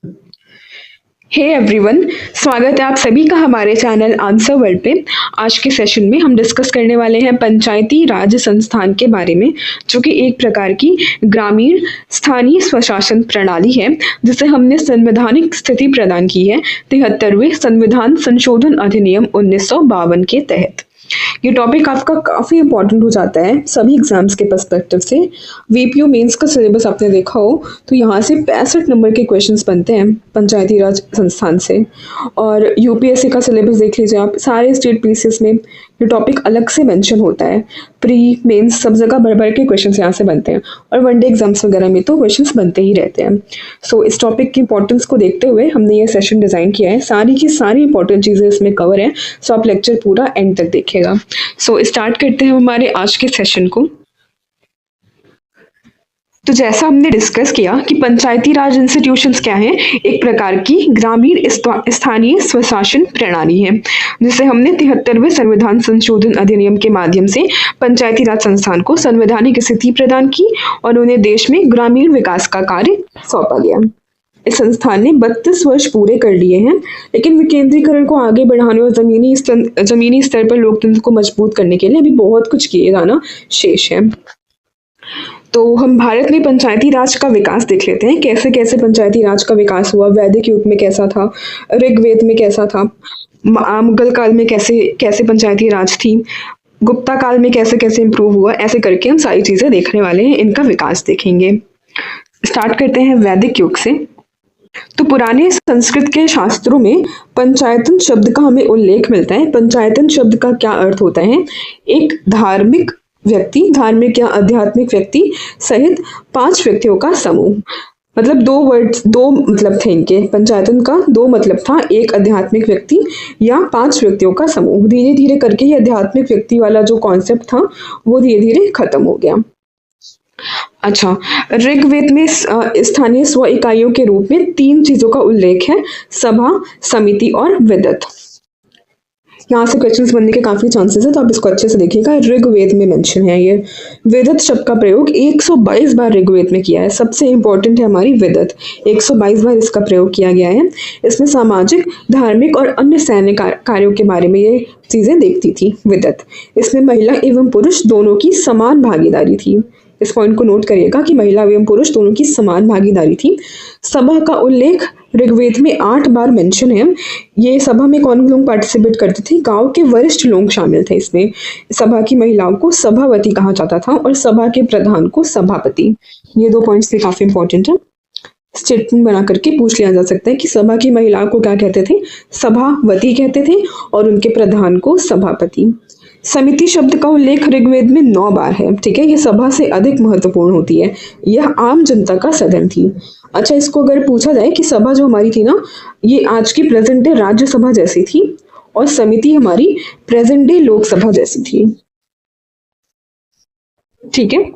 Hey everyone, स्वागत है आप सभी का हमारे चैनल आंसर वर्ल्ड पे। आज के सेशन में हम डिस्कस करने वाले हैं पंचायती राज संस्थान के बारे में, जो कि एक प्रकार की ग्रामीण स्थानीय स्वशासन प्रणाली है जिसे हमने संवैधानिक स्थिति प्रदान की है 73वें संविधान संशोधन अधिनियम 1952 के तहत। ये टॉपिक आपका काफ़ी इंपॉर्टेंट हो जाता है सभी एग्जाम्स के पर्सपेक्टिव से। वीपीओ मेंस का सिलेबस आपने देखा हो तो यहाँ से 65 नंबर के क्वेश्चंस बनते हैं पंचायती राज संस्थान से। और यूपीएससी का सिलेबस देख लीजिए आप, सारे स्टेट पीसीएस में ये टॉपिक अलग से मेंशन होता है। प्री मेंस सब जगह भर भर के क्वेश्चंस यहाँ से बनते हैं और वनडे एग्जाम्स वगैरह में तो क्वेश्चंस बनते ही रहते हैं। सो इस टॉपिक की इंपॉर्टेंस को देखते हुए हमने ये सेशन डिज़ाइन किया है। सारी की सारी इंपॉर्टेंट चीज़ें इसमें कवर हैं, सो आप लेक्चर पूरा एंड तक देखिएगा। सो स्टार्ट करते हैं हमारे आज के सेशन को। तो जैसा हमने डिस्कस किया कि पंचायती राज इंस्टीट्यूशंस क्या हैं, एक प्रकार की ग्रामीण स्थानीय स्वशासन प्रणाली है जिसे हमने 73वें संविधान संशोधन अधिनियम के माध्यम से पंचायती राज संस्थान को संवैधानिक स्थिति प्रदान की और उन्हें देश में ग्रामीण विकास का कार्य सौंपा गया। इस संस्थान ने 32 वर्ष पूरे कर लिए हैं, लेकिन विकेंद्रीकरण को आगे बढ़ाने और जमीनी स्तर पर लोकतंत्र को मजबूत करने के लिए अभी बहुत कुछ किए जाना शेष है। तो हम भारत में पंचायती राज का विकास देख लेते हैं, कैसे कैसे पंचायती राज का विकास हुआ। वैदिक युग में कैसा था, ऋग्वेद में कैसा था, मुगल काल में कैसे कैसे पंचायती राज थी, गुप्ता काल में कैसे कैसे इम्प्रूव हुआ, ऐसे करके हम सारी चीजें देखने वाले हैं, इनका विकास देखेंगे। स्टार्ट करते हैं वैदिक युग से। तो पुराने संस्कृत के शास्त्रों में पंचायतन शब्द का हमें उल्लेख मिलता है। पंचायतन शब्द का क्या अर्थ होता है? एक धार्मिक व्यक्ति, धार्मिक या आध्यात्मिक व्यक्ति सहित 5 व्यक्तियों का समूह। मतलब दो मतलब थे इनके। पंचायतन का 2 मतलब था, एक आध्यात्मिक व्यक्ति या 5 व्यक्तियों का समूह। धीरे धीरे करके ये आध्यात्मिक व्यक्ति वाला जो कॉन्सेप्ट था वो धीरे धीरे खत्म हो गया। अच्छा, ऋग्वेद में स्थानीय स्व इकाइयों के रूप में 3 चीजों का उल्लेख है, सभा, समिति और विदत। यहाँ से क्वेश्चंस बनने के काफी चांसेस है, तो आप इसको अच्छे से देखिएगा। ऋग्वेद में मेंशन है ये। विदत शब्द का प्रयोग 122 बार ऋग्वेद में किया है। सबसे इंपॉर्टेंट है हमारी विदत, 122 बार इसका प्रयोग किया गया है। इसमें सामाजिक, धार्मिक और अन्य सैन्य कार्यों के बारे में ये चीजें देखती थी विदत। इसमें महिला एवं पुरुष दोनों की समान भागीदारी थी। इस पॉइंट को नोट करिएगा कि महिला एवं पुरुष दोनों की समान भागीदारी थी। सभा का उल्लेख ऋग्वेद में 8 बार मेंशन है। ये सभा में कौन लोग पार्टिसिपेट करते थे? गांव के वरिष्ठ लोग शामिल थे इसमें। सभा की महिलाओं को सभावती कहा जाता था और सभा के प्रधान को सभापति। ये 2 पॉइंट्स भी काफी इंपॉर्टेंट है, स्टेटमेंट बना करके पूछ लिया जा सकता है कि सभा की महिलाओं को क्या कहते थे? सभावती कहते थे और उनके प्रधान को सभापति। समिति शब्द का उल्लेख ऋग्वेद में 9 बार है। ठीक है, ये सभा से अधिक महत्वपूर्ण होती है। यह आम जनता का सदन थी। अच्छा, इसको अगर पूछा जाए कि सभा जो हमारी थी ना, ये आज की प्रेजेंट डे राज्यसभा जैसी थी और समिति हमारी प्रेजेंट डे लोकसभा जैसी थी। ठीक है,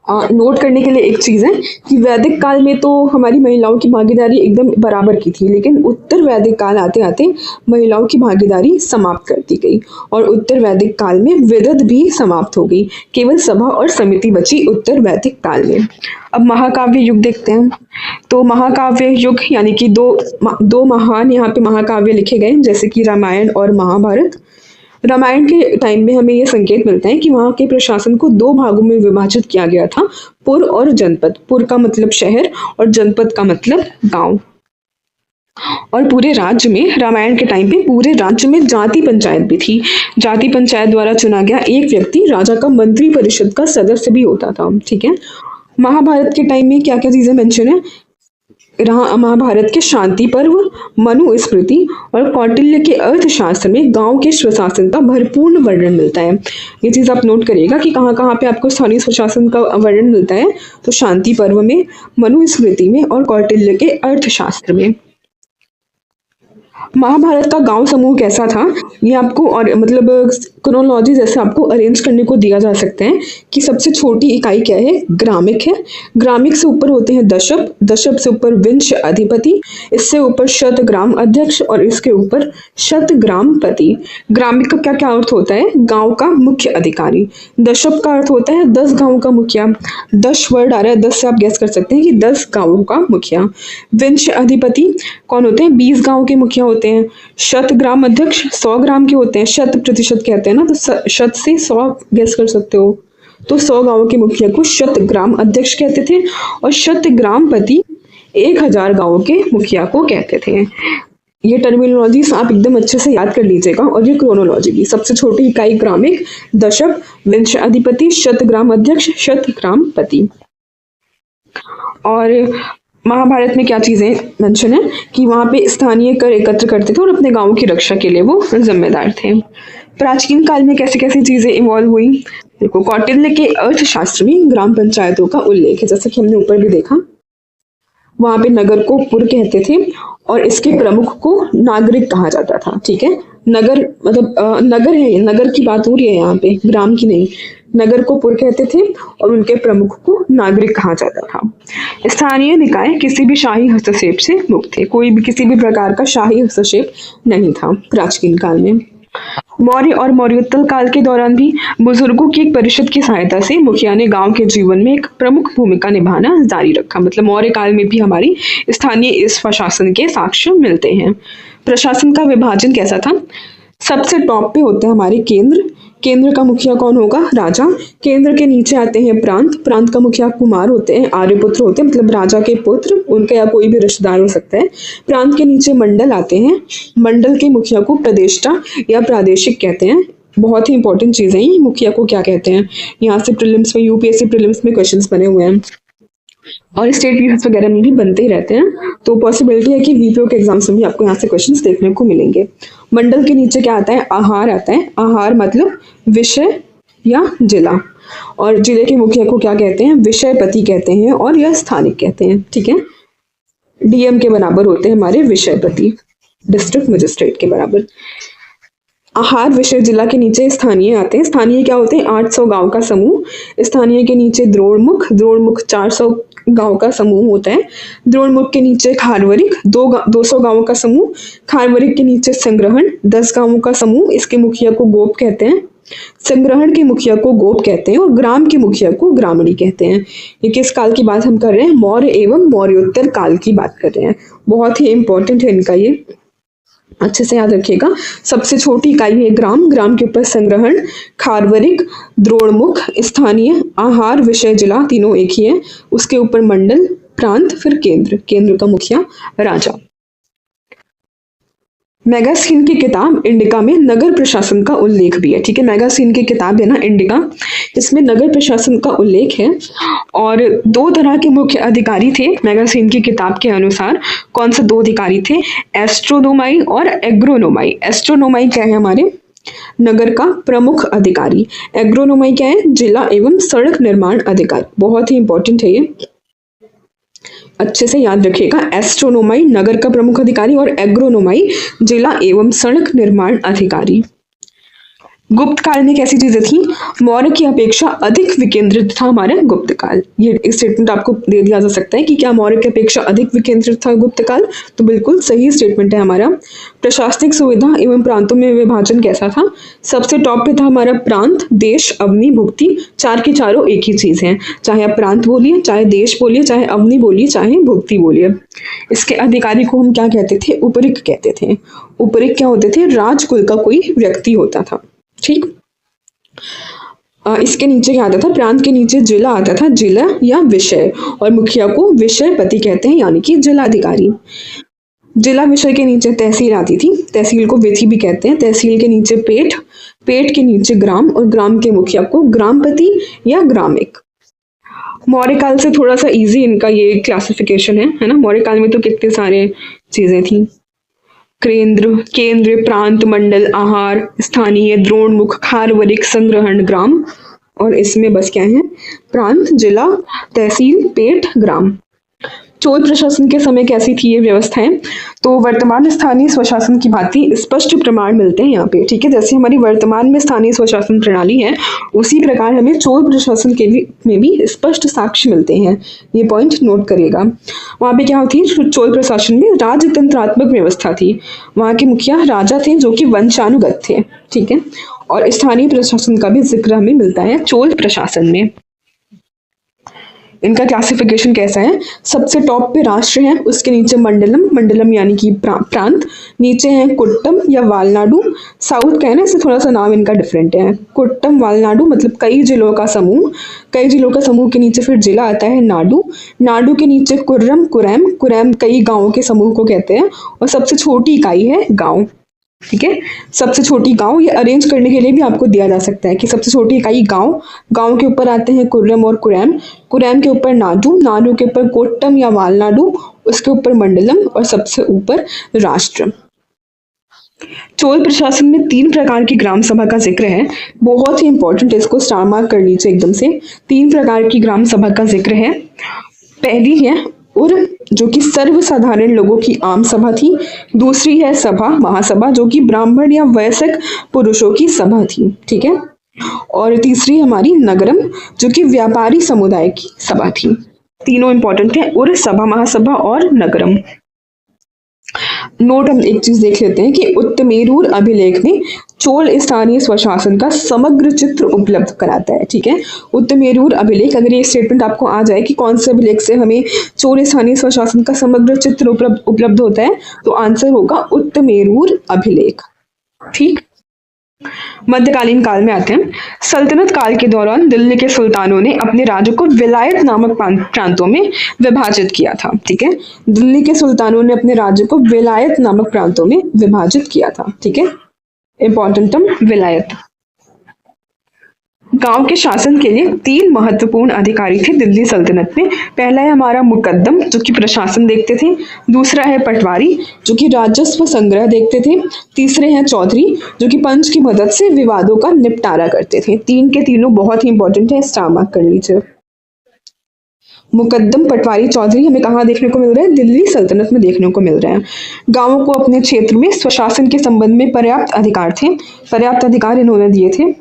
नोट करने के लिए एक चीज है कि वैदिक काल में तो हमारी महिलाओं की भागीदारी एकदम बराबर की थी, लेकिन उत्तर वैदिक काल आते आते महिलाओं की भागीदारी समाप्त कर दी गई और उत्तर वैदिक काल में विदत भी समाप्त हो गई। केवल सभा और समिति बची उत्तर वैदिक काल में। अब महाकाव्य युग देखते हैं। तो महाकाव्य युग यानी कि दो महान यहाँ पे महाकाव्य लिखे गए, जैसे कि रामायण और महाभारत। रामायण के टाइम में हमें यह संकेत मिलता है कि वहां के प्रशासन को 2 भागों में विभाजित किया गया था, पुर और जनपद। पुर का मतलब शहर और जनपद का मतलब गांव। और पूरे राज्य में, रामायण के टाइम पे पूरे राज्य में जाति पंचायत भी थी। जाति पंचायत द्वारा चुना गया एक व्यक्ति राजा का मंत्री परिषद का सदस्य भी होता था। ठीक है, महाभारत के टाइम में क्या क्या चीजें मेंशन है? महाभारत के शांति पर्व, मनुस्मृति और कौटिल्य के अर्थशास्त्र में गांव के स्वशासन का भरपूर वर्णन मिलता है। ये चीज आप नोट करिएगा कि कहाँ कहाँ पे आपको स्थानीय स्वशासन का वर्णन मिलता है। तो शांति पर्व में, मनुस्मृति में और कौटिल्य के अर्थशास्त्र में। महाभारत का गांव समूह कैसा था, ये आपको और मतलब क्रोनोलॉजी जैसे आपको अरेंज करने को दिया जा सकते हैं कि सबसे छोटी इकाई क्या है, ग्रामिक है। ग्रामिक से ऊपर होते हैं दशप, दशप से ऊपर विंश अधिपति, इससे ऊपर शत ग्राम अध्यक्ष और इसके ऊपर शत ग्राम पति। ग्रामिक का क्या क्या अर्थ होता है, गांव का मुख्य अधिकारी। दशप का अर्थ होता है 10 गांव का मुखिया, 10 वर्ड आ रहा है, 10 से आप गैस कर सकते हैं कि 10 गांवों का मुखिया। विंश अधिपति कौन होते हैं, 20 गांव के मुखिया होते हैं। शत ग्राम अध्यक्ष 100 ग्राम के होते हैं, शत प्रतिशत कहते हैं ना, तो शत से 100 गैस कर सकते हो, तो 100 गांवों के मुखिया को शत ग्राम अध्यक्ष कहते थे। और शत ग्राम पति 1000 गांवों के मुखिया को कहते थे। ये टर्मिनोलॉजीज आप एकदम अच्छे से याद कर लीजिएगा। और ये क्रोनोलॉजी भी, सबसे छोटी इकाई ग्रामिक, दशक, विंश अधिपति, शत ग्राम अध्यक्ष, शत ग्राम पति। और महाभारत में क्या चीजें मेंशन है कि वहां पे स्थानीय कर एकत्र करते थे और अपने गांव की रक्षा के लिए वो जिम्मेदार थे। प्राचीन काल में कैसे कैसी चीजें इवॉल्व हुई, देखो कौटिल्य के अर्थशास्त्र में ग्राम पंचायतों का उल्लेख है, जैसा कि हमने ऊपर भी देखा। वहां पे नगर को पुर कहते थे और इसके प्रमुख को नागरिक कहा जाता था। ठीक है, नगर मतलब नगर है, नगर की बात हो रही है यहाँ पे, ग्राम की नहीं। नगर को पुर कहते थे और उनके प्रमुख को नागरिक कहा जाता था। स्थानीय निकाय किसी भी शाही हस्तक्षेप से मुक्त थे, कोई भी किसी भी प्रकार का शाही हस्तक्षेप नहीं था प्राचीन काल में। मौर्य और मौर्योत्तर काल के दौरान भी बुजुर्गों की एक परिषद की सहायता से मुखिया ने गांव के जीवन में एक प्रमुख भूमिका निभाना जारी रखा। मतलब मौर्य काल में भी हमारी स्थानीय इस प्रशासन के साक्ष्य मिलते हैं। प्रशासन का विभाजन कैसा था, सबसे टॉप पे होते हैं हमारे केंद्र, केंद्र का मुखिया कौन होगा, राजा। केंद्र के नीचे आते हैं प्रांत, प्रांत का मुखिया कुमार होते हैं, आर्यपुत्र होते हैं, मतलब राजा के पुत्र, उनका या कोई भी रिश्तेदार हो सकता है। प्रांत के नीचे मंडल आते हैं, मंडल के मुखिया को प्रदेष्टा या प्रादेशिक कहते हैं। बहुत ही इंपॉर्टेंट चीज है, मुखिया को क्या कहते हैं, यहाँ से प्रीलिम्स में, यूपीएससी प्रीलिम्स में क्वेश्चंस बने हुए हैं और स्टेट पीएस वगैरह में भी बनते ही रहते हैं, तो पॉसिबिलिटी है कि वीपीओ के एग्जाम्स में भी आपको यहाँ से क्वेश्चंस देखने को मिलेंगे। मंडल के नीचे क्या आता है, आहार आता है, आहार मतलब विषय या जिला, और जिले के मुखिया को क्या कहते हैं, विषयपति कहते हैं और यह स्थानिक कहते हैं। ठीक है, डीएम के बराबर होते हैं हमारे विषयपति, डिस्ट्रिक्ट मजिस्ट्रेट के बराबर। आहार विषय जिला के नीचे स्थानीय आते हैं। स्थानीय क्या होते हैं, 800 गांव का समूह। स्थानीय के नीचे द्रोणमुख, द्रोणमुख 400 गांव का समूह होता है। द्रोणमुख के नीचे खारवरिक 200 गांवों का समूह। खारवरिक के नीचे संग्रहण 10 गांवों का समूह, इसके मुखिया को गोप कहते हैं। संग्रहण के मुखिया को गोप कहते हैं और ग्राम के मुखिया को ग्रामणी कहते हैं। ये किस काल की बात हम कर रहे हैं, मौर्य एवं मौर्योत्तर काल की बात कर रहे हैं। बहुत ही इंपॉर्टेंट है इनका, ये अच्छे से याद रखिएगा। सबसे छोटी इकाई है ग्राम, ग्राम के ऊपर संग्रहण, खारवरिक, द्रोणमुख, स्थानीय, आहार, विषय, जिला, तीनों एक ही है। उसके ऊपर मंडल, प्रांत, फिर केंद्र, केंद्र का मुखिया राजा। मैगासीन की किताब इंडिका में नगर प्रशासन का उल्लेख भी है। ठीक है, मैगासीन की किताब है ना इंडिका, इसमें नगर प्रशासन का उल्लेख है। और 2 तरह के मुख्य अधिकारी थे मैगासीन की किताब के अनुसार। कौन से 2 अधिकारी थे, एस्ट्रोनोमाई और एग्रोनोमाई। एस्ट्रोनोमाई क्या है, हमारे नगर का प्रमुख अधिकारी। एग्रोनोमाई क्या है, जिला एवं सड़क निर्माण अधिकारी। बहुत ही इंपॉर्टेंट है ये, अच्छे से याद रखिएगा। एस्ट्रोनोमाई नगर का प्रमुख अधिकारी और एग्रोनोमाई जिला एवं सड़क निर्माण अधिकारी। गुप्त काल में कैसी चीजें थी, मौर्य की अपेक्षा अधिक विकेंद्रित था हमारा गुप्त काल। ये स्टेटमेंट आपको दे दिया जा सकता है कि क्या मौर्य की अपेक्षा अधिक विकेंद्रित था गुप्त काल, तो बिल्कुल सही स्टेटमेंट है हमारा। प्रशासनिक सुविधा एवं प्रांतों में विभाजन कैसा था, सबसे टॉप पे था हमारा प्रांत, देश, अवनि, भुक्ति। 4 की चारों एक ही चीज है, चाहे आप प्रांत बोलिए, चाहे देश बोलिए, चाहे अवनि बोलिए, चाहे भुक्ति बोलिए। इसके अधिकारी को हम क्या कहते थे, उपरिक कहते थे। उपरिक क्या होते थे, राजकुल का कोई व्यक्ति होता था। ठीक, इसके नीचे क्या आता था, प्रांत के नीचे जिला आता था, जिला या विषय, और मुखिया को विषयपति कहते हैं, यानी कि जिलाधिकारी। जिला विषय के नीचे तहसील आती थी, तहसील को विधि भी कहते हैं। तहसील के नीचे पेठ, पेठ के नीचे ग्राम, और ग्राम के मुखिया को ग्रामपति या ग्रामिक। मौर्य काल से थोड़ा सा इजी इनका ये क्लासिफिकेशन है ना। मौर्य काल में तो कितने सारे चीजें थी, केंद्र, केंद्र, प्रांत, मंडल, आहार, स्थानीय, द्रोणमुख, खारवरिक, संग्रहण, ग्राम, और इसमें बस क्या है, प्रांत, जिला, तहसील, पेठ, ग्राम। चोल प्रशासन के समय कैसी थी ये व्यवस्थाएं? तो वर्तमान स्थानीय स्वशासन की भांति स्पष्ट प्रमाण मिलते हैं यहाँ पे, ठीक है। जैसे हमारी वर्तमान में स्थानीय स्वशासन प्रणाली है, उसी प्रकार हमें चोल प्रशासन के में भी स्पष्ट साक्ष्य मिलते हैं। ये पॉइंट नोट करिएगा। वहाँ पे क्या होती है, चोल प्रशासन में राजतंत्रात्मक व्यवस्था थी। वहाँ के मुखिया राजा थे जो कि वंशानुगत थे, ठीक है। और स्थानीय प्रशासन का भी जिक्र हमें मिलता है चोल प्रशासन में। इनका क्लासिफिकेशन कैसा है? सबसे टॉप पे राष्ट्र है, उसके नीचे मंडलम, मंडलम यानी कि प्रांत, नीचे है कुट्टम या वालनाडु। साउथ का है ना, इससे थोड़ा सा नाम इनका डिफरेंट है। कुट्टम वालनाडु मतलब कई जिलों का समूह, कई जिलों का समूह के नीचे फिर जिला आता है नाडु, नाडु के नीचे कुर्रम, कुरैम, कुरैम कई गांवों के समूह को कहते हैं, और सबसे छोटी इकाई है गांव, ठीक है। सबसे छोटी गांव, ये अरेंज करने के लिए भी आपको दिया जा सकता है कि सबसे छोटी इकाई गांव, गांव के ऊपर आते हैं कुर्रम और कुरैम, कुरैम के ऊपर नाडु, नाडु के ऊपर कोट्टम या वालनाडु, उसके ऊपर मंडलम, और सबसे ऊपर राष्ट्र। चोल प्रशासन में 3 प्रकार की ग्राम सभा का जिक्र है, बहुत ही इंपॉर्टेंट, इसको स्टार मार्क कर लीजिए एकदम से। 3 प्रकार की ग्राम सभा का जिक्र है। पहली है उर, जो कि सर्वसाधारण लोगों की आम सभा थी। दूसरी है सभा महासभा, जो कि ब्राह्मण या वयस्क पुरुषों की सभा थी, ठीक है। और तीसरी हमारी नगरम, जो कि व्यापारी समुदाय की सभा थी। तीनों इंपॉर्टेंट है, उर, सभा महासभा और नगरम। नोट हम एक चीज देख लेते हैं कि उत्तमेरूर अभिलेख में चोल स्थानीय स्वशासन का समग्र चित्र उपलब्ध कराता है, ठीक है। उत्तमेरूर अभिलेख, अगर ये स्टेटमेंट आपको आ जाए कि कौन से अभिलेख से हमें चोल स्थानीय स्वशासन का समग्र चित्र उपलब्ध होता है, तो आंसर होगा उत्तमेरूर अभिलेख, ठीक। मध्यकालीन काल में आते हैं। सल्तनत काल के दौरान दिल्ली के सुल्तानों ने अपने राज्य को विलायत नामक प्रांतों में विभाजित किया था, ठीक है। दिल्ली के सुल्तानों ने अपने राज्य को विलायत नामक प्रांतों में विभाजित किया था, ठीक है। इंपॉर्टेंट टर्म विलायत। गांव के शासन के लिए 3 महत्वपूर्ण अधिकारी थे दिल्ली सल्तनत में। पहला है हमारा मुकद्दम, जो कि प्रशासन देखते थे। दूसरा है पटवारी, जो कि राजस्व संग्रह देखते थे। तीसरे हैं चौधरी, जो कि पंच की मदद से विवादों का निपटारा करते थे। 3 के तीनों बहुत ही इंपॉर्टेंट है, स्टार मार्क कर लीजिए। मुकद्दम, पटवारी, चौधरी हमें कहाँ देखने को मिल रहा है? दिल्ली सल्तनत में देखने को मिल रहा है। गांवों को अपने क्षेत्र में स्वशासन के संबंध में पर्याप्त अधिकार थे, पर्याप्त अधिकार इन्होंने दिए थे।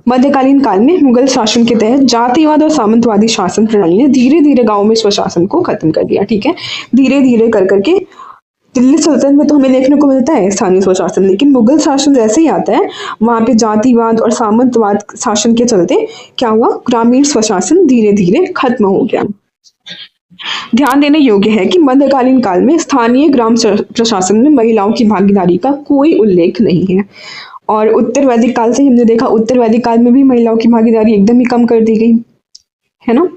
मध्यकालीन काल में मुगल शासन के तहत जातिवाद और सामंतवादी शासन प्रणाली ने धीरे धीरे गांव में स्वशासन को खत्म कर दिया, ठीक है। धीरे धीरे कर करके दिल्ली सल्तनत में तो हमें देखने को मिलता है स्थानीय स्वशासन, लेकिन मुगल शासन जैसे ही आता है वहां पे जातिवाद और सामंतवाद शासन के चलते क्या हुआ, ग्रामीण स्वशासन धीरे धीरे खत्म हो गया। ध्यान देने योग्य है कि मध्यकालीन काल में स्थानीय ग्राम प्रशासन में महिलाओं की भागीदारी का कोई उल्लेख नहीं है, और उत्तर वैदिक काल से हमने देखा उत्तर वैदिक काल में भी महिलाओं की भागीदारी एकदम ही कम कर दी गई है ना,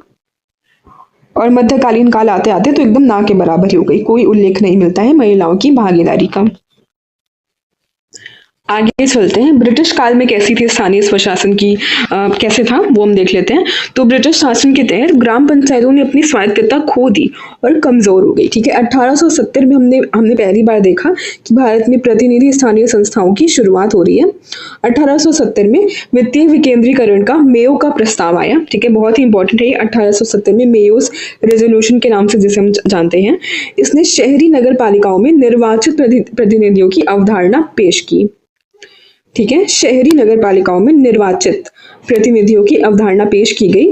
और मध्यकालीन काल आते आते तो एकदम ना के बराबर ही हो गई, कोई उल्लेख नहीं मिलता है महिलाओं की भागीदारी का। आगे चलते हैं, ब्रिटिश काल में कैसी थी स्थानीय स्वशासन की, कैसे था वो हम देख लेते हैं। तो ब्रिटिश शासन के तहत ग्राम पंचायतों ने अपनी स्वायत्तता खो दी और कमजोर हो गई, ठीक है। 1870 में हमने पहली बार देखा कि भारत में प्रतिनिधि स्थानीय संस्थाओं की शुरुआत हो रही है। 1870 में वित्तीय विकेंद्रीकरण का मेयो का प्रस्ताव आया, ठीक है। बहुत ही इंपॉर्टेंट है ये, 1870 में मेयोस रेजोल्यूशन के नाम से जिसे हम जानते हैं। इसने शहरी नगर पालिकाओं में निर्वाचित प्रतिनिधियों की अवधारणा पेश की, ठीक है। शहरी नगर पालिकाओं में निर्वाचित प्रतिनिधियों की अवधारणा पेश की गई।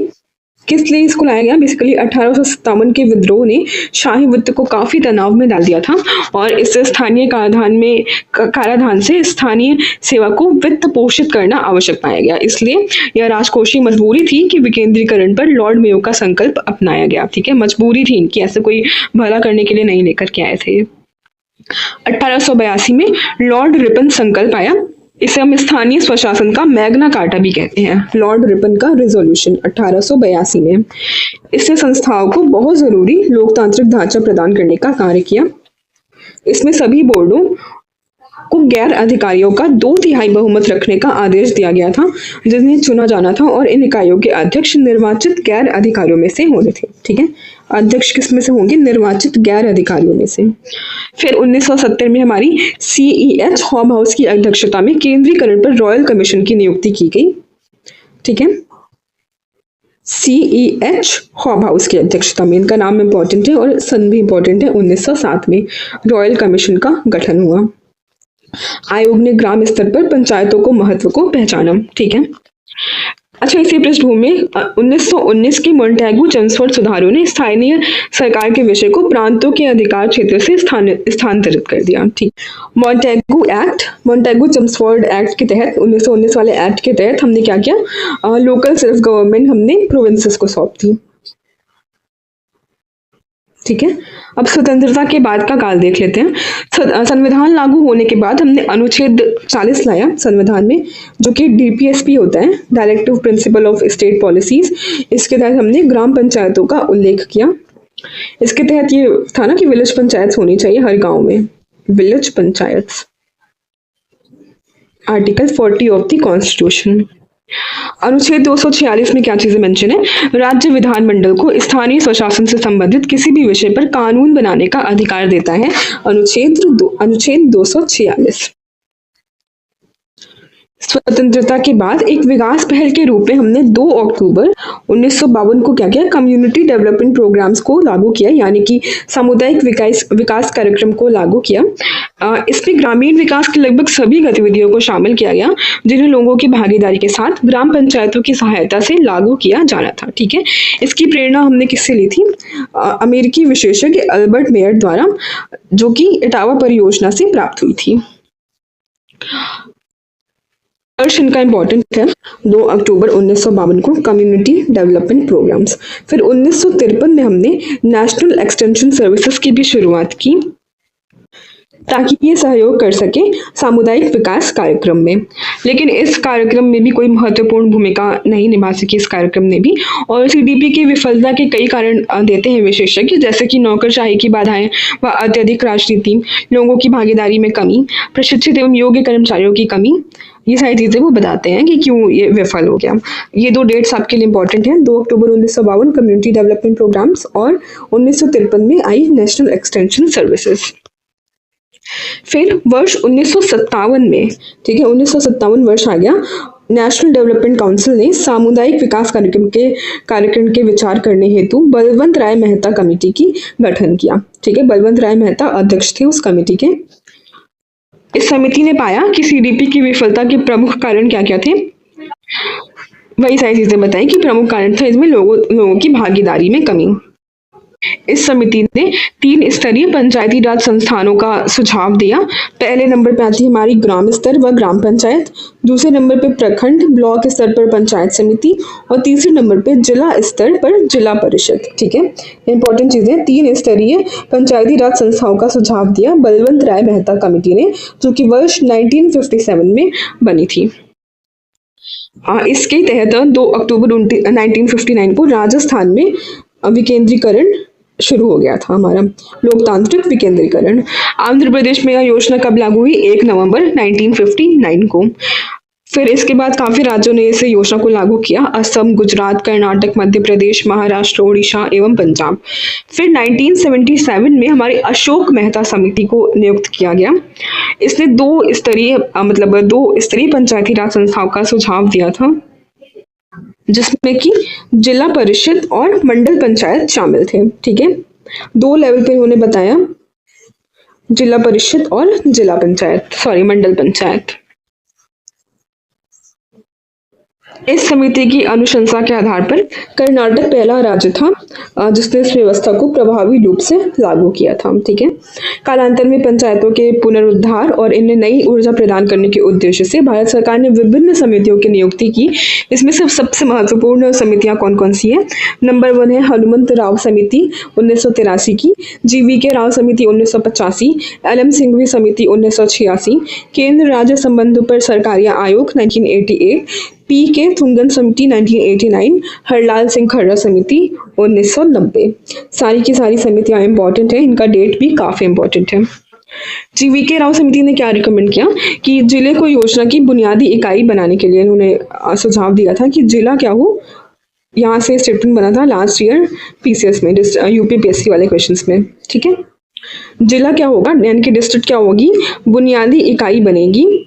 किस लिए इसको लाया गया? बेसिकली 1857 के विद्रोह ने शाही वित्त को काफी तनाव में डाल दिया था, और इससे स्थानीय कराधान से स्थानीय सेवा को वित्त पोषित करना आवश्यक पाया गया। इसलिए यह राजकोषीय मजबूरी थी कि विकेंद्रीकरण पर लॉर्ड मेयो का संकल्प अपनाया गया, ठीक है। मजबूरी थी इनकी, ऐसे कोई भला करने के लिए नहीं लेकर के आए थे। 1882 में लॉर्ड रिपन संकल्प आया, इसे हम स्थानीय स्वशासन का मैग्ना कार्टा भी कहते हैं। लॉर्ड रिपन का रेजोल्यूशन 1882 में, इसने संस्थाओं को बहुत जरूरी लोकतांत्रिक ढांचा प्रदान करने का कार्य किया। इसमें सभी बोर्डों को गैर अधिकारियों का 2/3 बहुमत रखने का आदेश दिया गया था, जिन्हें चुना जाना था, और इन इकाइयों के अध्यक्ष निर्वाचित गैर अधिकारियों में से होने थे, ठीक है। अध्यक्ष किस में से होंगे? निर्वाचित गैर अधिकारियों में से। फिर 1970 में हमारी CEH हॉब हाउस की अध्यक्षता में केंद्रीकरण पर रॉयल कमीशन की नियुक्ति की गई, ठीक है। CEH हॉब हाउस की अध्यक्षता में। इनका नाम इम्पोर्टेंट है और सन भी इम्पोर्टेंट है। 1907 में रॉयल कमीशन का गठन हुआ। आयोग ने ग्राम स्तर पर पंचायतों को महत्व को पहचाना। ठीक है। अच्छा, इसी पृष्ठभूमि में 1919 की मॉन्टेगू चेम्सफोर्ड सुधारों ने स्थानीय सरकार के विषय को प्रांतों के अधिकार क्षेत्र से स्थानांतरित कर दिया। ठीक। मॉन्टेगू चेम्सफोर्ड एक्ट के तहत 1919 वाले एक्ट के तहत हमने क्या किया, लोकल सेल्फ गवर्नमेंट हमने प्रोविंसेस को सौंप दी। ठीक है। अब स्वतंत्रता के बाद का काल देख लेते हैं। संविधान लागू होने के बाद हमने अनुच्छेद 40 लाया संविधान में, जो कि DPSP होता है, directive principle of state policies. इसके तहत हमने ग्राम पंचायतों का उल्लेख किया। इसके तहत ये था ना कि विलेज पंचायत होनी चाहिए हर गांव में, village panchayat. Article 40 of the constitution. अनुच्छेद 246 में क्या चीजें मेंशन है, राज्य विधानमंडल को स्थानीय स्वशासन से संबंधित किसी भी विषय पर कानून बनाने का अधिकार देता है। अनुच्छेद 246। स्वतंत्रता के बाद एक विकास पहल के रूप में हमने 2 अक्टूबर 1952 को क्या किया, कम्युनिटी डेवलपमेंट प्रोग्राम्स को लागू किया, यानी कि सामुदायिक विकास कार्यक्रम को लागू किया। इसमें ग्रामीण विकास की लगभग सभी गतिविधियों को शामिल किया गया, जिन्हें लोगों की भागीदारी के साथ ग्राम पंचायतों की सहायता से लागू किया जाना था। ठीक है। इसकी प्रेरणा हमने किससे ली थी, अमेरिकी विशेषज्ञ अल्बर्ट मेयर द्वारा, जो कि इटावा परियोजना से प्राप्त हुई थी। वर्ष इनका इंपॉर्टेंट है 2 अक्टूबर 1952 को, कम्युनिटी डेवलपमेंट प्रोग्राम्स। फिर 1953 में हमने नेशनल एक्सटेंशन सर्विसेज की भी शुरुआत की, ताकि ये सहयोग कर सके सामुदायिक विकास कार्यक्रम में। लेकिन इस कार्यक्रम में भी कोई महत्वपूर्ण भूमिका नहीं निभा सकी इस कार्यक्रम ने भी। और CDP की विफलता के कई कारण देते हैं विशेषज्ञ, जैसे कि नौकरशाही की बाधाएं व अत्यधिक राजनीति, लोगों की भागीदारी में कमी, प्रशिक्षित एवं योग्य कर्मचारियों की कमी। ये सारी चीजें वो बताते हैं कि क्यों ये विफल हो गया। ये 2 डेट्स आपके लिए इंपॉर्टेंट हैं, 2 अक्टूबर 1952 कम्युनिटी डेवलपमेंट प्रोग्राम्स, और 1953 में आई नेशनल एक्सटेंशन सर्विसेज। फिर वर्ष 1957 में, ठीक है, 1957 वर्ष आ गया, नेशनल डेवलपमेंट काउंसिल ने सामुदायिक विकास कार्यक्रम के विचार करने हेतु बलवंत राय मेहता कमेटी की गठन किया। ठीक है। बलवंत राय मेहता अध्यक्ष थे उस कमेटी के। इस समिति ने पाया कि CDP की विफलता के प्रमुख कारण क्या क्या थे, वही सारी चीजें बताई कि प्रमुख कारण था इसमें लोगों की भागीदारी में कमी। इस समिति ने 3 स्तरीय पंचायती राज संस्थानों का सुझाव दिया। पहले नंबर पे आती है हमारी ग्राम स्तर व ग्राम पंचायत, दूसरे नंबर पे प्रखंड ब्लॉक स्तर पर पंचायत समिति, और तीसरे नंबर पे जिला स्तर पर जिला परिषद। ठीक है। इंपॉर्टेंट चीजें, 3 स्तरीय पंचायती राज संस्थाओं का सुझाव दिया बलवंत राय मेहता कमेटी ने, जो कि वर्ष 1957 में बनी थी। इसके तहत 2 अक्टूबर 1959 को राजस्थान में विकेंद्रीकरण शुरू हो गया था, हमारा लोकतांत्रिक विकेंद्रीकरण। आंध्र प्रदेश में यह योजना कब लागू हुई, 1 नवंबर 1959 को। फिर इसके बाद काफी राज्यों ने इस योजना को लागू किया, असम, गुजरात, कर्नाटक, मध्य प्रदेश, महाराष्ट्र, ओडिशा एवं पंजाब। फिर 1977 में हमारी अशोक मेहता समिति को नियुक्त किया गया। इसने 2 स्तरीय पंचायती राज संस्थाओं का सुझाव दिया था, जिसमें कि जिला परिषद और मंडल पंचायत शामिल थे। ठीक है। 2 लेवल पे उन्होंने बताया, जिला परिषद और मंडल पंचायत। इस समिति की अनुशंसा के आधार पर कर्नाटक पहला राज्य था जिसने इस व्यवस्था को प्रभावी रूप से लागू किया था। ठीक है। कालांतर में पंचायतों के पुनरुद्धार और इन्हें नई ऊर्जा प्रदान करने के उद्देश्य से भारत सरकार ने विभिन्न समितियों की नियुक्ति की। इसमें से सबसे महत्वपूर्ण समितियां कौन कौन सी है, नंबर 1 है हनुमंत राव समिति 1983 की, GVK राव समिति 1985, LM सिंघवी समिति 1986, केंद्र राज्य संबंधों पर सरकारी आयोग 1988, PK थुंगन समिति 1989, हरलाल सिंह खर्रा समिति 1990। सारी की सारी समितियां इंपॉर्टेंट है, इनका डेट भी काफी इंपॉर्टेंट है। GVK राव समिति ने क्या रिकमेंड किया कि जिले को योजना की बुनियादी इकाई बनाने के लिए उन्होंने सुझाव दिया था कि जिला क्या हो, यहाँ से स्टेटमेंट बना था लास्ट ईयर PCS में, UPPSC वाले क्वेश्चंस में। ठीक है। जिला क्या होगा, यानी कि डिस्ट्रिक्ट क्या होगी, बुनियादी इकाई बनेगी।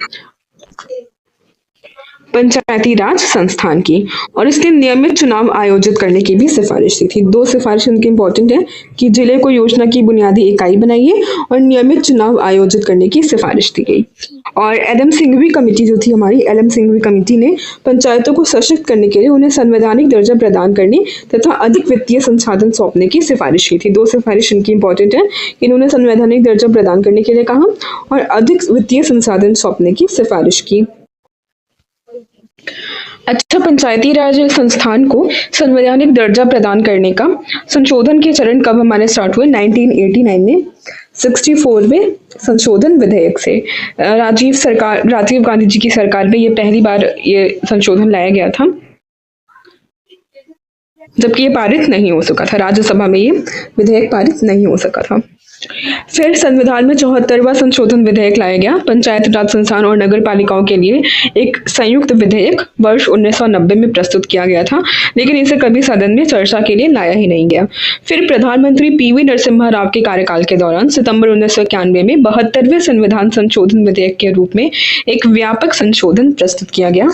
पंचायती राज संस्थान की, और इसने नियमित चुनाव आयोजित करने की भी सिफारिश की थी। 2 सिफारिश इनकी इंपॉर्टेंट है कि जिले को योजना की बुनियादी इकाई बनाइए और नियमित चुनाव आयोजित करने की सिफारिश दी गई। और एडम सिंघवी कमेटी जो थी हमारी, एडम सिंघवी कमेटी ने पंचायतों को सशक्त करने के लिए उन्हें संवैधानिक दर्जा प्रदान करने तथा अधिक वित्तीय संसाधन सौंपने की सिफारिश की थी। 2 सिफारिश इनकी इंपॉर्टेंट है कि इन्होंने संवैधानिक दर्जा प्रदान करने के लिए कहा और अधिक वित्तीय संसाधन सौंपने की सिफारिश की। अच्छा, पंचायती राज संस्थान को संवैधानिक दर्जा प्रदान करने का संशोधन के चरण कब हमारे स्टार्ट हुए? 1989 में 64वें संशोधन विधेयक से। राजीव गांधी जी की सरकार में ये पहली बार ये संशोधन लाया गया था, जबकि ये पारित नहीं हो सका था, राज्यसभा में ये विधेयक पारित नहीं हो सका था। फिर संविधान में 74वां संशोधन विधेयक लाया गया। पंचायत राज संस्थान और नगर पालिकाओं के लिए एक संयुक्त विधेयक वर्ष 1990 में प्रस्तुत किया गया था, लेकिन इसे कभी सदन में चर्चा के लिए लाया ही नहीं गया। फिर प्रधानमंत्री पीवी नरसिम्हा राव के कार्यकाल के दौरान सितंबर 1991 में 72वें संविधान संशोधन विधेयक के रूप में एक व्यापक संशोधन प्रस्तुत किया गया।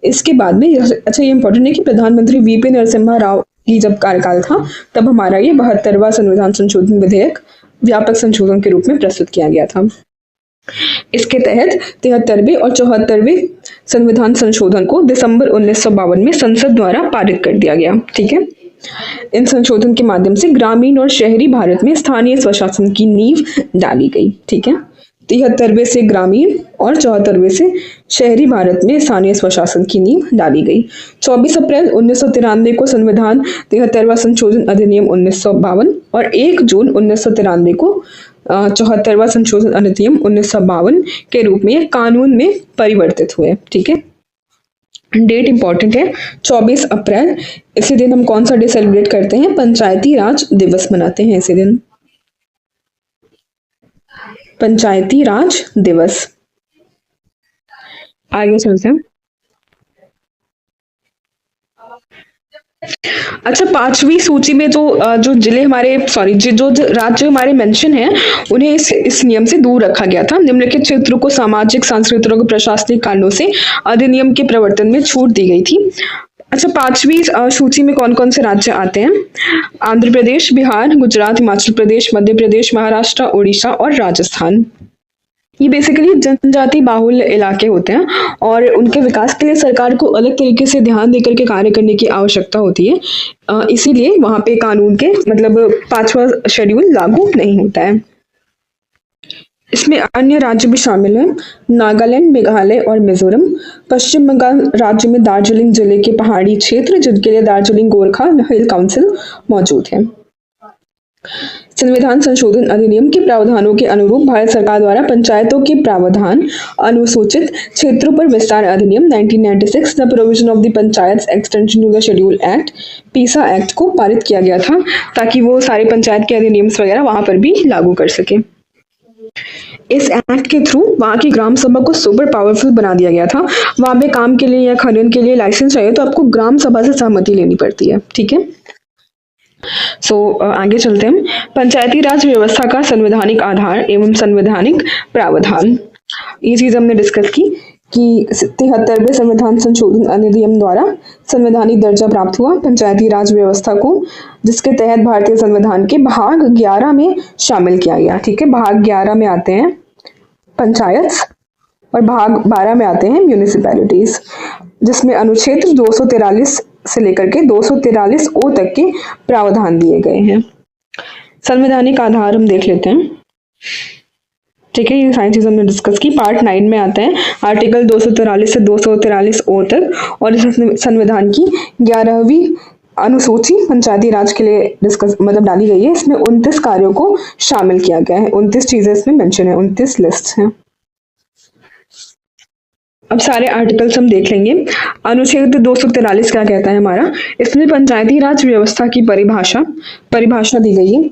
इसके बाद में अच्छा, ये इंपॉर्टेंट है कि प्रधानमंत्री वीपी नरसिम्हा राव की जब कार्यकाल था तब हमारा ये 72वां संविधान संशोधन विधेयक व्यापक संशोधन के रूप में प्रस्तुत किया गया था। इसके तहत 73वें और 74वें संविधान संशोधन को दिसंबर 1952 में संसद द्वारा पारित कर दिया गया। ठीक है, इन संशोधन के माध्यम से ग्रामीण और शहरी भारत में स्थानीय स्वशासन की नींव डाली गई। ठीक है, 73वें से ग्रामीण और 74वें से शहरी भारत में स्थानीय स्वशासन की नींव डाली गई। 24 अप्रैल 1993 को संविधान 73वां संशोधन अधिनियम 1952 और 1 जून 1993 को 74वां संशोधन अधिनियम 1952 के रूप में कानून में परिवर्तित हुए। ठीक है, डेट इंपॉर्टेंट है 24 अप्रैल। इसी दिन हम कौन सा डे सेलिब्रेट करते हैं? पंचायती राज दिवस मनाते हैं इसी दिन, पंचायती राज दिवस। आगे चलते हैं। अच्छा, 5वीं सूची में जो जिले हमारे जो राज्य हमारे मेंशन हैं उन्हें इस नियम से दूर रखा गया था। निम्नलिखित क्षेत्रों को सामाजिक, सांस्कृतिक और प्रशासनिक कारणों से अधिनियम के प्रवर्तन में छूट दी गई थी। अच्छा, 5वीं सूची में कौन कौन से राज्य आते हैं? आंध्र प्रदेश, बिहार, गुजरात, हिमाचल प्रदेश, मध्य प्रदेश, महाराष्ट्र, उड़ीसा और राजस्थान। ये बेसिकली जनजाति बाहुल इलाके होते हैं और उनके विकास के लिए सरकार को अलग तरीके से ध्यान देकर के कार्य करने की आवश्यकता होती है। इसीलिए वहां पे कानून के मतलब 5वां शेड्यूल लागू नहीं होता है। इसमें अन्य राज्य भी शामिल हैं, नागालैंड, मेघालय और मिजोरम। पश्चिम बंगाल राज्य में दार्जिलिंग जिले के पहाड़ी क्षेत्र, जिनके लिए दार्जिलिंग गोरखा हिल काउंसिल मौजूद है। संविधान संशोधन अधिनियम के प्रावधानों के अनुरूप भारत सरकार द्वारा पंचायतों के प्रावधान अनुसूचित क्षेत्रों पर विस्तार अधिनियम 1996 the provision of the panchayat extension to the schedule act, PESA act को पारित किया गया था ताकि वो सारे पंचायत के अधिनियम्स वगैरह वहां पर भी लागू कर सके। इस एक्ट के थ्रू वहां की ग्राम सभा को सुपर पावरफुल बना दिया गया था। वहां पे काम के लिए या खनन के लिए लाइसेंस चाहिए तो आपको ग्राम सभा से सहमति लेनी पड़ती है। ठीक है, आगे चलते हैं। पंचायती राज व्यवस्था का संवैधानिक आधार एवं संवैधानिक प्रावधान, ये चीज हमने डिस्कस की कि 73वें संविधान संशोधन अधिनियम द्वारा संवैधानिक दर्जा प्राप्त हुआ पंचायती राज व्यवस्था को, जिसके तहत भारतीय संविधान के भाग 11 में शामिल किया गया। ठीक है, भाग 11 में आते हैं पंचायत और भाग 12 में आते हैं म्यूनिसिपैलिटीज, जिसमें अनुच्छेद 243 से लेकर के 243 ओ तक के प्रावधान दिए गए हैं। संवैधानिक आधार हम देख लेते हैं। ठीक है, ये सारी चीजें हमने डिस्कस की। पार्ट 9 में आते हैं आर्टिकल 243 से 243 ओ तक, और इस संविधान की 11वीं अनुसूची पंचायती राज के लिए डिस्कस मतलब डाली गई है। इसमें 29 कार्यों को शामिल किया गया है, 29 चीजें इसमें मेंशन है, 29 लिस्ट हैं। अब सारे आर्टिकल्स हम देख लेंगे। अनुच्छेद 243 क्या कहता है हमारा? इसमें पंचायती राज व्यवस्था की परिभाषा दी गई है,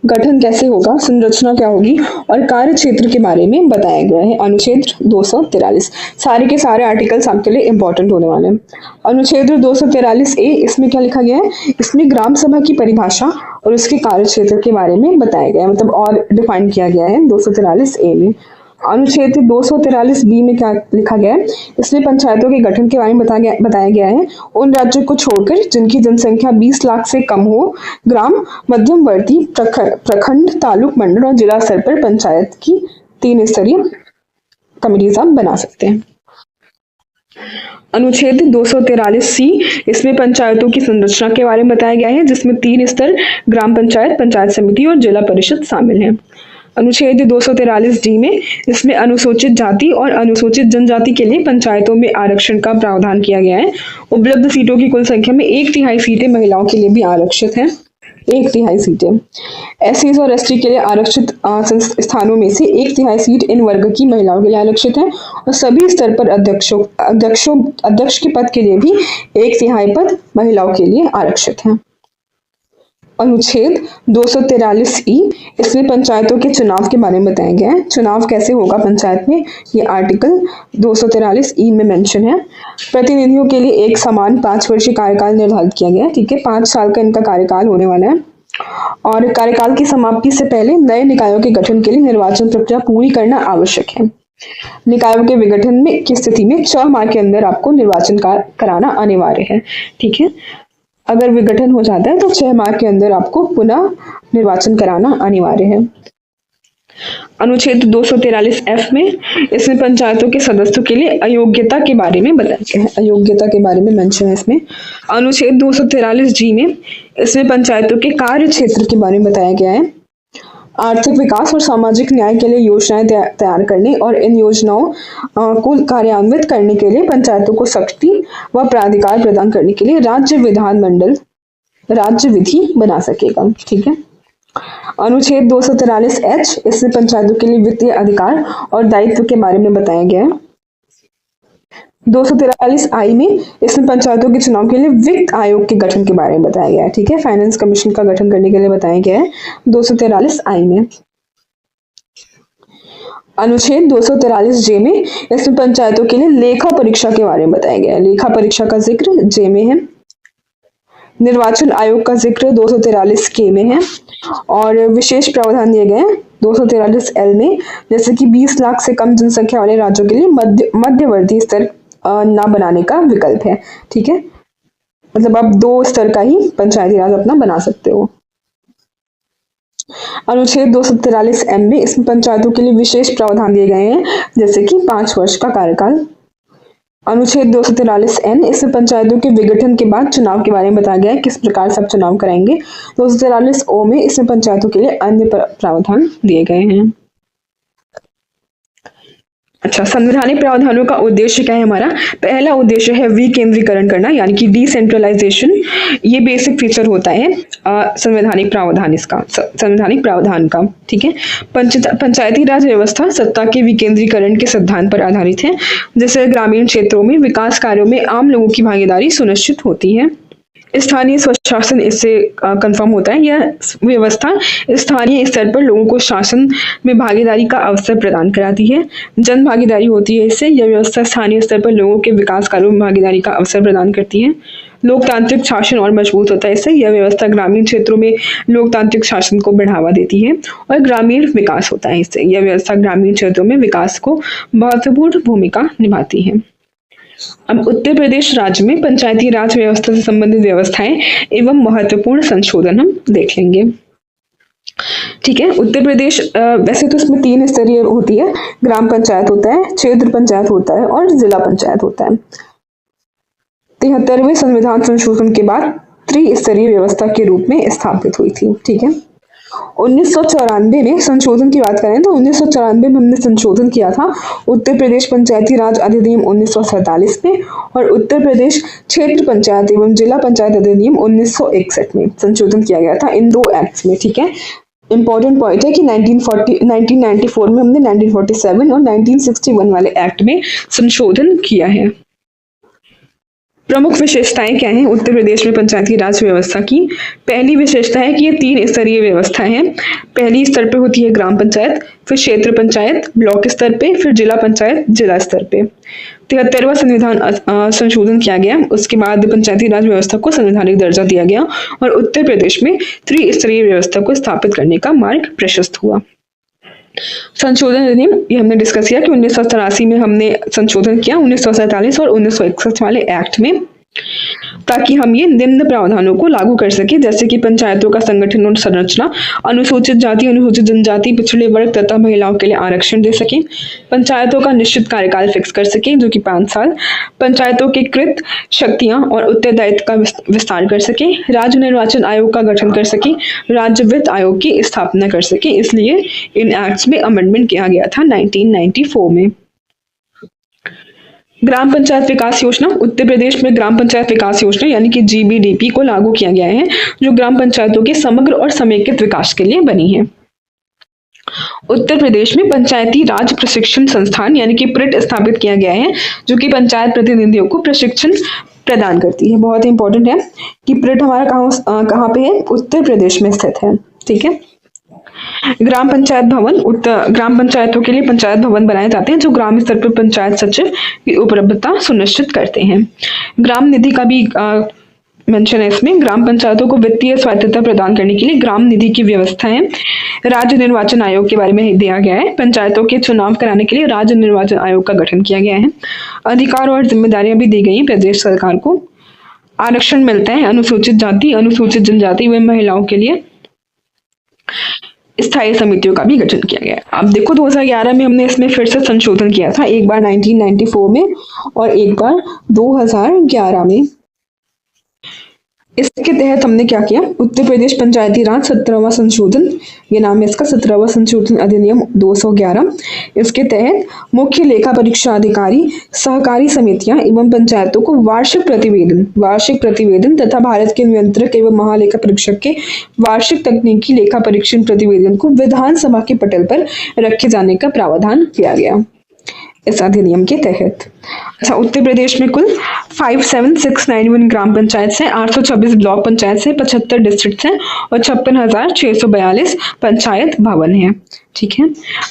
गठन कैसे होगा, संरचना क्या होगी और कार्य क्षेत्र के बारे में बताया गया है। अनुच्छेद 243 सारे के सारे आर्टिकल्स आपके लिए इंपॉर्टेंट होने वाले हैं। अनुच्छेद 243 ए, इसमें क्या लिखा गया है? इसमें ग्राम सभा की परिभाषा और उसके कार्य क्षेत्र के बारे में बताया गया है, मतलब और डिफाइन किया गया है 243 ए में। अनुच्छेद 243 बी में क्या लिखा गया है? इसमें पंचायतों के गठन के बारे में बताया गया है। उन राज्यों को छोड़कर जिनकी जनसंख्या 20 लाख से कम हो, ग्राम, मध्यवर्ती, प्रखंड, तालुक, मंडल और जिला स्तर पर पंचायत की 3 स्तरीय कमिटीज आप बना सकते हैं। अनुच्छेद 243 सी, इसमें पंचायतों की संरचना के बारे में बताया गया है, जिसमें 3 स्तर ग्राम पंचायत, पंचायत समिति और जिला परिषद शामिल हैं। अनुच्छेद 243 डी में इसमें अनुसूचित जाति और अनुसूचित जनजाति के लिए पंचायतों में आरक्षण का प्रावधान किया गया है। उपलब्ध सीटों की कुल संख्या में 1/3 सीटें महिलाओं के लिए भी आरक्षित हैं। 1/3 सीटें एससी और एसटी के लिए आरक्षित स्थानों में से 1/3 सीट इन वर्ग की महिलाओं के लिए आरक्षित है और सभी स्तर पर अध्यक्ष के पद के लिए भी 1/3 पद महिलाओं के लिए आरक्षित हैं। अनुच्छेद 243 ई, इसमें पंचायतों के चुनाव के बारे में बताया गया है। चुनाव कैसे होगा पंचायत में, ये आर्टिकल 243 ई में मेंशन है। प्रतिनिधियों के लिए एक समान 5 वर्षीय कार्यकाल निर्धारित किया गया है। ठीक है, 5 साल का इनका कार्यकाल होने वाला है और कार्यकाल की समाप्ति से पहले नए निकायों के गठन के लिए निर्वाचन प्रक्रिया पूरी करना आवश्यक है। निकायों के विघटन में की स्थिति में 6 माह के अंदर आपको निर्वाचन कराना अनिवार्य है। ठीक है, अगर विघटन हो जाता है तो 6 माह के अंदर आपको पुनः निर्वाचन कराना अनिवार्य है। अनुच्छेद 243 एफ में इसमें पंचायतों के सदस्यों के लिए अयोग्यता के बारे में बताया गया है। अयोग्यता के बारे में मेंशन है इसमें। अनुच्छेद 243 जी में इसमें पंचायतों के कार्य क्षेत्र के बारे में बताया गया है। आर्थिक विकास और सामाजिक न्याय के लिए योजनाएं तैयार करने और इन योजनाओं को कार्यान्वित करने के लिए पंचायतों को शक्ति व प्राधिकार प्रदान करने के लिए राज्य विधानमंडल राज्य विधि बना सकेगा। ठीक है, अनुच्छेद 243 एच, इसमें पंचायतों के लिए वित्तीय अधिकार और दायित्व के बारे में बताया गया है। 243 आई में इसमें पंचायतों के चुनाव के लिए वित्त आयोग के गठन के बारे में बताया गया है। ठीक है, फाइनेंस कमीशन का गठन करने के लिए बताया गया है 243 आई में। अनुच्छेद 243 जे में इसमें पंचायतों के लिए लेखा परीक्षा के बारे में बताया गया है। लेखा परीक्षा का जिक्र जे में है। निर्वाचन आयोग का जिक्र 243 के में है और विशेष प्रावधान दिए गए हैं 243 एल में, जैसे कि 20 लाख से कम जनसंख्या वाले राज्यों के लिए मध्यवर्ती स्तर ना बनाने का विकल्प है। ठीक है, मतलब आप 2 स्तर का ही पंचायती राज अपना बना सकते हो। अनुच्छेद 243 एम में इसमें पंचायतों के लिए विशेष प्रावधान दिए गए हैं, जैसे कि 5 वर्ष का कार्यकाल। अनुच्छेद 243 एन, इसमें पंचायतों के विघटन के बाद चुनाव के बारे में बताया गया है, किस प्रकार से आप चुनाव कराएंगे। 243 ओ में इसमें पंचायतों के लिए अन्य प्रावधान दिए गए हैं। अच्छा, संवैधानिक प्रावधानों का उद्देश्य क्या है हमारा? पहला उद्देश्य है विकेंद्रीकरण करना, यानी कि डिसेंट्रलाइजेशन। ये बेसिक फीचर होता है संवैधानिक प्रावधान का। ठीक है, पंचायती राज व्यवस्था सत्ता के विकेंद्रीकरण के सिद्धांत पर आधारित है, जिससे ग्रामीण क्षेत्रों में विकास कार्यों में आम लोगों की भागीदारी सुनिश्चित होती है। स्थानीय स्वशासन इससे कंफर्म होता है। यह व्यवस्था स्थानीय स्तर पर लोगों को शासन में भागीदारी का अवसर प्रदान कराती है। जन भागीदारी होती है इससे। यह व्यवस्था स्थानीय स्तर पर लोगों के विकास कार्यों में भागीदारी का अवसर प्रदान करती है। लोकतांत्रिक शासन और मजबूत होता है इससे। यह व्यवस्था ग्रामीण क्षेत्रों में लोकतांत्रिक शासन को बढ़ावा देती है और ग्रामीण विकास होता है इससे। यह व्यवस्था ग्रामीण क्षेत्रों में विकास को महत्वपूर्ण भूमिका निभाती है। अब उत्तर प्रदेश राज्य में पंचायती राज व्यवस्था से संबंधित व्यवस्थाएं एवं महत्वपूर्ण संशोधन हम देख लेंगे। ठीक है, उत्तर प्रदेश वैसे तो इसमें 3 स्तरीय होती है। ग्राम पंचायत होता है, क्षेत्र पंचायत होता है और जिला पंचायत होता है। 73वें संविधान संशोधन के बाद त्रिस्तरीय व्यवस्था के रूप में स्थापित हुई थी। ठीक है, 1994 में संशोधन की बात करें तो 1994 में हमने संशोधन किया था उत्तर प्रदेश पंचायती राज अधिनियम 1947 में और उत्तर प्रदेश क्षेत्र पंचायत एवं जिला पंचायत अधिनियम 1961 में संशोधन किया गया था, इन 2 एक्ट्स में। ठीक है, इंपॉर्टेंट पॉइंट है कि 1994 में हमने 1947 और 1961 वाले एक्ट में संशोधन किया है। प्रमुख विशेषताएं क्या हैं उत्तर प्रदेश में पंचायती राज व्यवस्था की? पहली विशेषता है कि ये 3 स्तरीय व्यवस्था है। पहली स्तर पे होती है ग्राम पंचायत, फिर क्षेत्र पंचायत ब्लॉक स्तर पे, फिर जिला पंचायत जिला स्तर पे। 73वां संविधान संशोधन किया गया, उसके बाद पंचायती राज व्यवस्था को संवैधानिक दर्जा दिया गया और उत्तर प्रदेश में त्रिस्तरीय व्यवस्था को स्थापित करने का मार्ग प्रशस्त हुआ। संशोधन अधिनियम ये हमने डिस्कस किया कि 1983 में हमने संशोधन किया 1947 और 1961 वाले एक्ट में, ताकि हम ये निम्न प्रावधानों को लागू कर सके, जैसे कि पंचायतों का संगठन और संरचना, अनुसूचित जाति, अनुसूचित जनजाति, पिछड़े वर्ग तथा महिलाओं के लिए आरक्षण दे सके, पंचायतों का निश्चित कार्यकाल फिक्स कर सके जो कि 5 साल, पंचायतों के कृत शक्तियां और उत्तरदायित्व का विस्तार कर सके, राज्य निर्वाचन आयोग का गठन कर सके, राज्य वित्त आयोग की स्थापना कर सके। इसलिए इन एक्ट्स में अमेंडमेंट किया गया था 1994 में। ग्राम पंचायत विकास योजना, उत्तर प्रदेश में ग्राम पंचायत विकास योजना यानी कि GBDP को लागू किया गया है, जो ग्राम पंचायतों के समग्र और समेकित विकास के लिए बनी है। उत्तर प्रदेश में पंचायती राज प्रशिक्षण संस्थान यानी कि प्रिट स्थापित किया गया है, जो कि पंचायत प्रतिनिधियों को प्रशिक्षण प्रदान करती है। बहुत इंपॉर्टेंट है कि प्रिट हमारा कहाँ पे है, उत्तर प्रदेश में स्थित है। ठीक है। ग्राम पंचायत भवन, ग्राम पंचायतों के लिए पंचायत भवन बनाए जाते हैं जो ग्राम स्तर पर पंचायत सचिव की उपलब्धता सुनिश्चित करते हैं। ग्राम निधि का भी मेंशन है इसमें। ग्राम पंचायतों को वित्तीय स्वायत्तता प्रदान करने के लिए ग्राम निधि की व्यवस्था है। राज्य निर्वाचन आयोग के बारे में दिया गया है। पंचायतों के चुनाव कराने के लिए राज्य निर्वाचन आयोग का गठन किया गया है। अधिकार और जिम्मेदारियां भी दी गई हैं प्रदेश सरकार को। आरक्षण मिलता है अनुसूचित जाति, अनुसूचित जनजाति व महिलाओं के लिए। स्थायी समितियों का भी गठन किया गया है। अब देखो 2011 में हमने इसमें फिर से संशोधन किया था, एक बार 1994 में और एक बार 2011 में। इसके तहत हमने क्या किया, उत्तर प्रदेश पंचायती राज 17वां संशोधन, ये नाम है इसका, 17वां संशोधन अधिनियम 211। इसके तहत मुख्य लेखा परीक्षा अधिकारी, सहकारी समितियां एवं पंचायतों को वार्षिक प्रतिवेदन तथा भारत के नियंत्रक एवं महालेखा परीक्षक के वार्षिक तकनीकी लेखा परीक्षण प्रतिवेदन को विधानसभा के पटल पर रखे जाने का प्रावधान किया गया इस अधिनियम के तहत। अच्छा, उत्तर प्रदेश में कुल 57,691 ग्राम पंचायत हैं, 826 ब्लॉक पंचायत हैं, 75 डिस्ट्रिक्ट हैं और 56,642 पंचायत भवन हैं। ठीक है।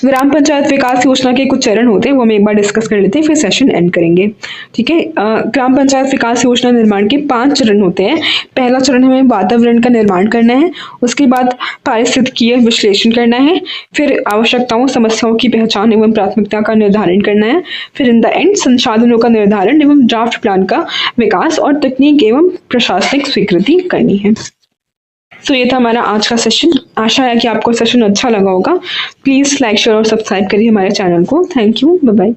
ग्राम पंचायत विकास योजना के कुछ चरण होते हैं, वो हम एक बार डिस्कस कर लेते हैं, फिर सेशन एंड करेंगे। ठीक है। ग्राम पंचायत विकास योजना निर्माण के 5 चरण होते हैं। पहला चरण हमें वातावरण का निर्माण करना है, उसके बाद पारिस्थितिकीय विश्लेषण करना है, फिर आवश्यकताओं समस्याओं की पहचान एवं प्राथमिकता का निर्धारण करना है, फिर इन द एंड संसाधनों का निर्धारण एवं ड्राफ्ट प्लान का विकास और तकनीक एवं प्रशासनिक स्वीकृति करनी है। तो ये था हमारा आज का सेशन। आशा है कि आपको सेशन अच्छा लगा होगा। प्लीज लाइक, शेयर और सब्सक्राइब करिए हमारे चैनल को। Thank you, bye bye.